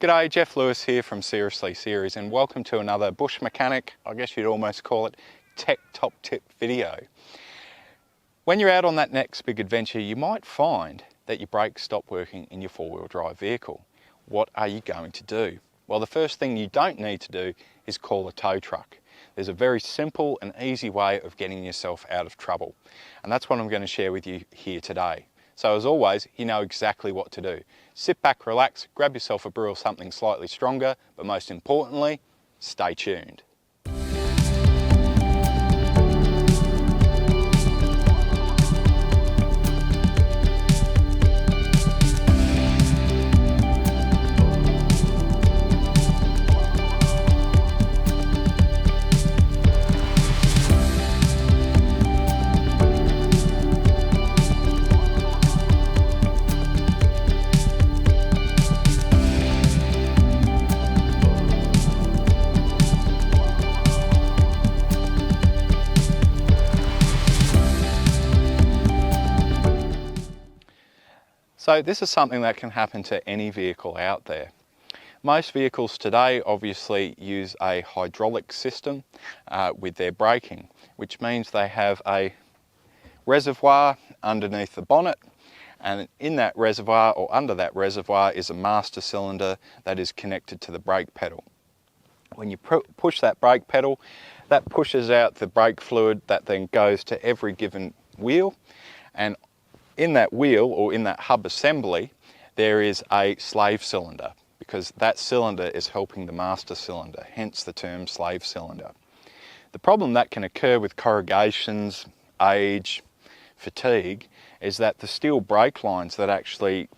G'day, Geoff Lewis here from Seriously Series, and welcome to another bush mechanic, I guess you'd almost call it, tech top tip video. When you're out on that next big adventure, you might find that your brakes stop working in your four-wheel drive vehicle. What are you going to do? Well, the first thing you don't need to do is call a tow truck. There's a very simple and easy way of getting yourself out of trouble, and that's what I'm going to share with you here today. So as always, you know exactly what to do. Sit back, relax, grab yourself a brew or something slightly stronger, but most importantly, stay tuned. So this is something that can happen to any vehicle out there. Most vehicles today obviously use a hydraulic system with their braking, which means they have a reservoir underneath the bonnet, and in that reservoir or under that reservoir is a master cylinder that is connected to the brake pedal. When you push that brake pedal, that pushes out the brake fluid that then goes to every given wheel, and in that wheel, or in that hub assembly, there is a slave cylinder, because that cylinder is helping the master cylinder, hence the term slave cylinder. The problem that can occur with corrugations, age, fatigue, is that the steel brake lines that actually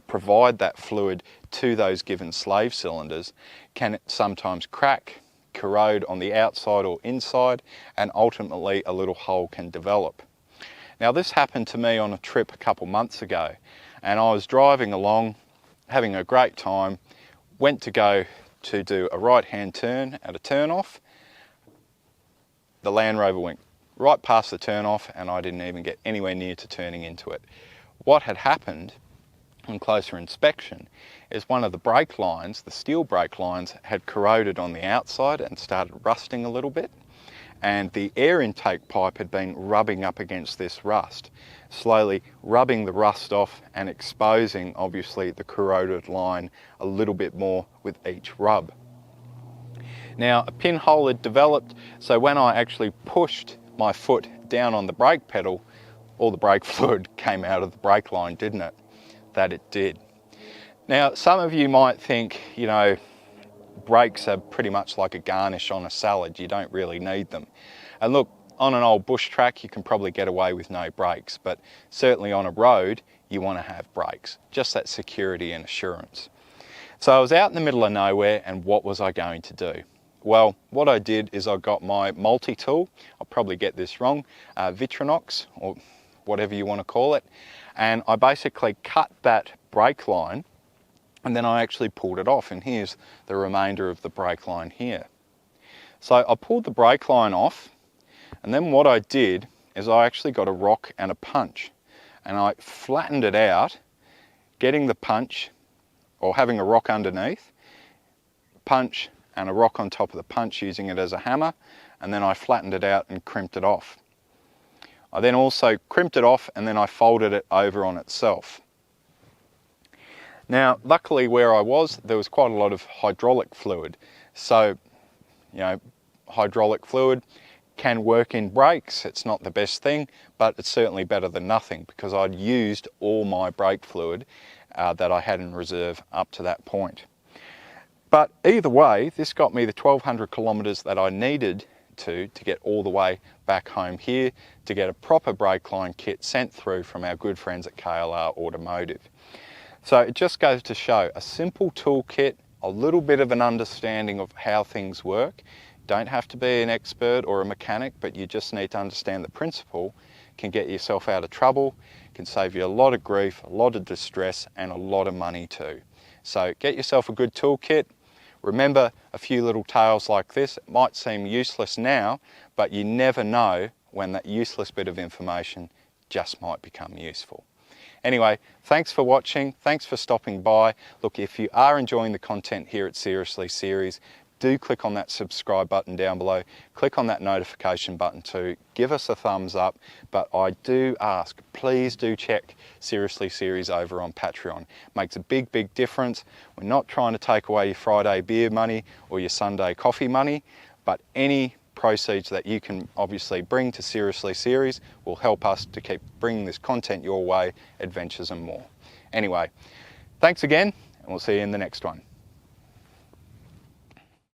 provide that fluid to those given slave cylinders can sometimes crack, corrode on the outside or inside, and ultimately a little hole can develop. Now this happened to me on a trip a couple months ago, and I was driving along, having a great time, went to go to do a right-hand turn at a turn-off. The Land Rover went right past the turn-off and I didn't even get anywhere near to turning into it. What had happened on closer inspection is one of the brake lines, the steel brake lines, had corroded on the outside and started rusting a little bit. And the air intake pipe had been rubbing up against this rust, slowly rubbing the rust off and exposing, obviously, the corroded line a little bit more with each rub. Now, a pinhole had developed, so when I actually pushed my foot down on the brake pedal, all the brake fluid came out of the brake line, didn't it? That it did. Now, some of you might think, you know, brakes are pretty much like a garnish on a salad. You don't really need them. And look, on an old bush track you can probably get away with no brakes, but certainly on a road you want to have brakes, just that security and assurance. So I was out in the middle of nowhere, and what was I going to do? Well, what I did is I got my multi-tool, I'll probably get this wrong, Vitronox or whatever you want to call it, and I basically cut that brake line, and then I actually pulled it off, and here's the remainder of the brake line here. So I pulled the brake line off, and then what I did is I actually got a rock and a punch, and I flattened it out, getting the punch, or having a rock underneath, punch and a rock on top of the punch, using it as a hammer, and then I flattened it out and crimped it off. I then also crimped it off, and then I folded it over on itself. Now, luckily where I was, there was quite a lot of hydraulic fluid. So, you know, hydraulic fluid can work in brakes. It's not the best thing, but it's certainly better than nothing, because I'd used all my brake fluid that I had in reserve up to that point. But either way, this got me the 1,200 kilometres that I needed to get all the way back home here to get a proper brake line kit sent through from our good friends at KLR Automotive. So it just goes to show, a simple toolkit, a little bit of an understanding of how things work. Don't have to be an expert or a mechanic, but you just need to understand the principle, can get yourself out of trouble, can save you a lot of grief, a lot of distress, and a lot of money too. So get yourself a good toolkit. Remember, a few little tales like this, it might seem useless now, but you never know when that useless bit of information just might become useful. Anyway, thanks for watching, thanks for stopping by. Look, if you are enjoying the content here at Seriously Series, do click on that subscribe button down below, click on that notification button too, give us a thumbs up, but I do ask, please do check Seriously Series over on Patreon. Makes a big, big difference. We're not trying to take away your Friday beer money or your Sunday coffee money, but any proceeds that you can obviously bring to Seriously Series will help us to keep bringing this content your way, adventures and more. Anyway, thanks again, and we'll see you in the next one.